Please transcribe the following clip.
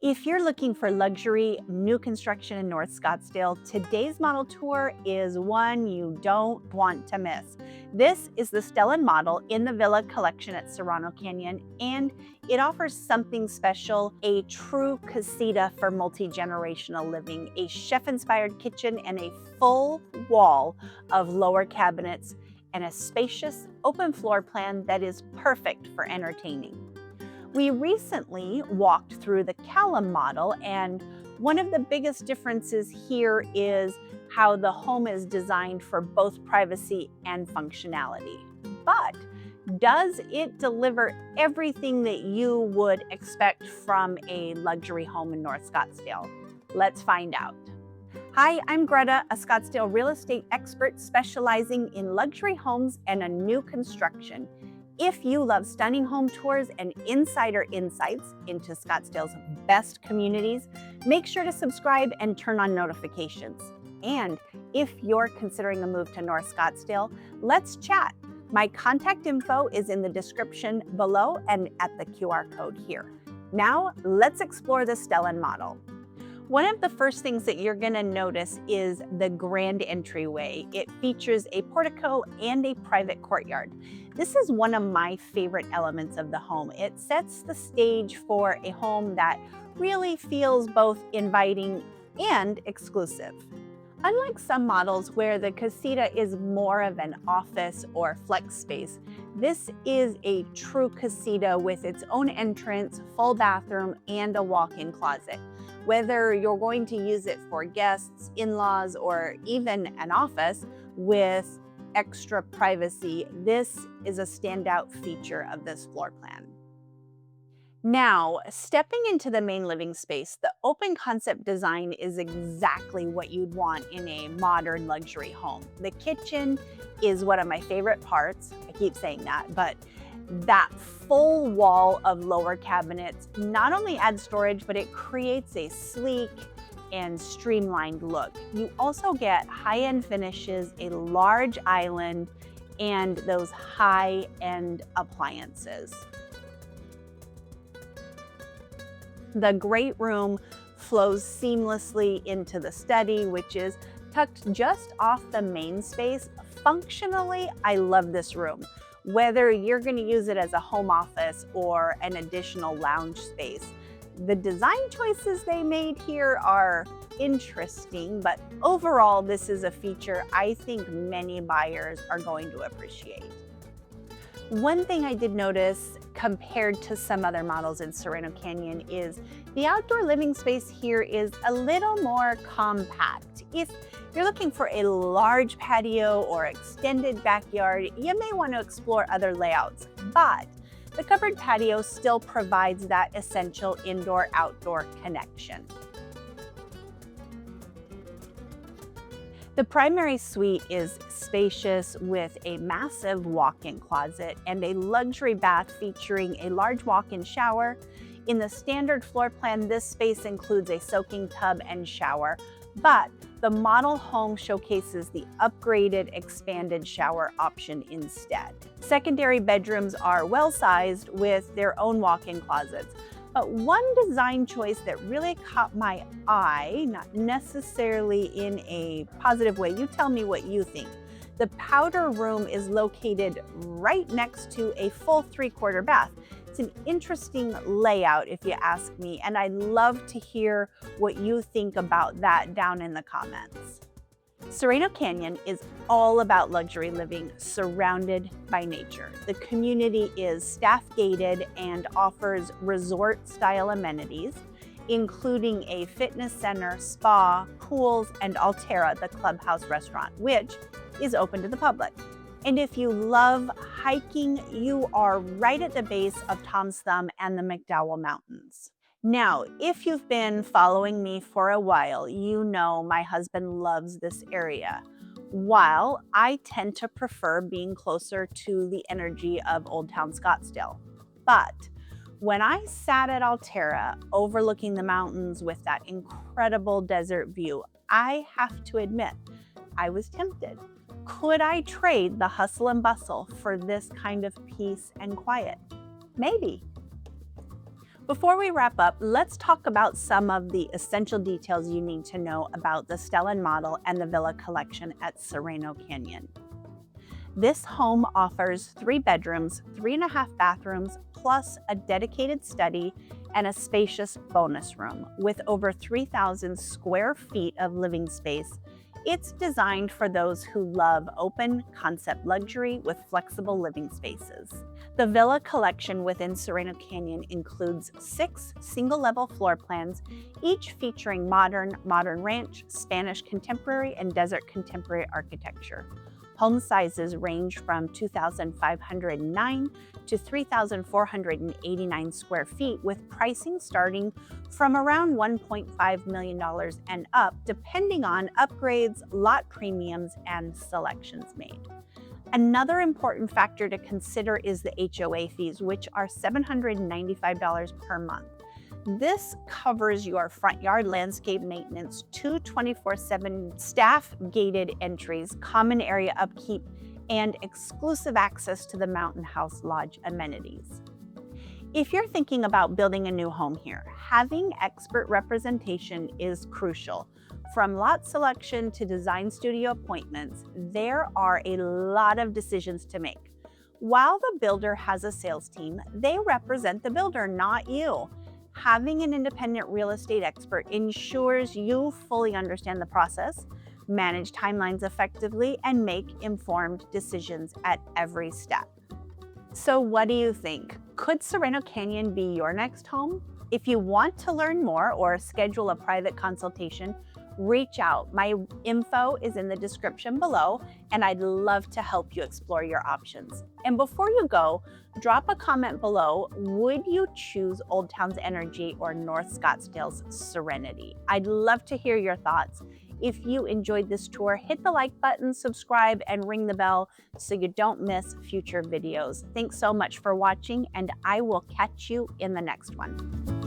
If you're looking for luxury new construction in North Scottsdale, today's model tour is one you don't want to miss. This is the Stellan model in the Villa collection at Sereno Canyon, and it offers something special, a true casita for multi-generational living, a chef-inspired kitchen, and a full wall of lower cabinets, and a spacious open floor plan that is perfect for entertaining. We recently walked through the Callum model, and one of the biggest differences here is how the home is designed for both privacy and functionality. But does it deliver everything that you would expect from a luxury home in North Scottsdale? Let's find out. Hi, I'm Greta, a Scottsdale real estate expert specializing in luxury homes and a new construction. If you love stunning home tours and insider insights into Scottsdale's best communities, make sure to subscribe and turn on notifications. And if you're considering a move to North Scottsdale, let's chat. My contact info is in the description below and at the QR code here. Now, let's explore the Stellan model. One of the first things that you're going to notice is the grand entryway. It features a portico and a private courtyard. This is one of my favorite elements of the home. It sets the stage for a home that really feels both inviting and exclusive. Unlike some models where the Casita is more of an office or flex space, this is a true Casita with its own entrance, full bathroom, and a walk-in closet. Whether you're going to use it for guests, in-laws, or even an office with extra privacy, this is a standout feature of this floor plan. Now, stepping into the main living space, the open concept design is exactly what you'd want in a modern luxury home. The kitchen is one of my favorite parts. I keep saying that, but that full wall of lower cabinets not only adds storage, but it creates a sleek and streamlined look. You also get high-end finishes, a large island, and those high-end appliances. The great room flows seamlessly into the study, which is tucked just off the main space. Functionally, I love this room. Whether you're going to use it as a home office or an additional lounge space, the design choices they made here are interesting, but overall, this is a feature I think many buyers are going to appreciate. One thing I did notice compared to some other models in Sereno Canyon is the outdoor living space here is a little more compact. If you're looking for a large patio or extended backyard, you may want to explore other layouts, but the covered patio still provides that essential indoor-outdoor connection. The primary suite is spacious with a massive walk-in closet and a luxury bath featuring a large walk-in shower. In the standard floor plan, this space includes a soaking tub and shower, but the model home showcases the upgraded expanded shower option instead. Secondary bedrooms are well-sized with their own walk-in closets. But one design choice that really caught my eye, not necessarily in a positive way, you tell me what you think. The powder room is located right next to a full 3/4 bath. It's an interesting layout if you ask me, and I'd love to hear what you think about that down in the comments. Sereno Canyon is all about luxury living surrounded by nature. The community is staff-gated and offers resort-style amenities, including a fitness center, spa, pools, and Altera, the clubhouse restaurant, which is open to the public. And if you love hiking, you are right at the base of Tom's Thumb and the McDowell Mountains. Now, if you've been following me for a while, you know my husband loves this area, while I tend to prefer being closer to the energy of Old Town Scottsdale. But when I sat at Altera overlooking the mountains with that incredible desert view, I have to admit, I was tempted. Could I trade the hustle and bustle for this kind of peace and quiet? Maybe. Before we wrap up, let's talk about some of the essential details you need to know about the Stellan model and the villa collection at Sereno Canyon. This home offers 3 bedrooms, 3.5 bathrooms, plus a dedicated study and a spacious bonus room. With over 3,000 square feet of living space, it's designed for those who love open concept luxury with flexible living spaces. The villa collection within Sereno Canyon includes 6 single-level floor plans, each featuring modern ranch, Spanish contemporary, and desert contemporary architecture. Home sizes range from 2,509 to 3,489 square feet, with pricing starting from around $1.5 million and up, depending on upgrades, lot premiums, and selections made. Another important factor to consider is the HOA fees, which are $795 per month. This covers your front yard landscape maintenance, 2 24/7 staff gated entries, common area upkeep, and exclusive access to the Mountain House Lodge amenities. If you're thinking about building a new home here, having expert representation is crucial. From lot selection to design studio appointments, there are a lot of decisions to make. While the builder has a sales team, they represent the builder, not you. Having an independent real estate expert ensures you fully understand the process, manage timelines effectively, and make informed decisions at every step. So what do you think? Could Sereno Canyon be your next home? If you want to learn more or schedule a private consultation, reach out. My info is in the description below, and I'd love to help you explore your options. And before you go, drop a comment below. Would you choose Old Town's energy or North Scottsdale's serenity? I'd love to hear your thoughts. If you enjoyed this tour, hit the like button, subscribe, and ring the bell so you don't miss future videos. Thanks so much for watching, and I will catch you in the next one.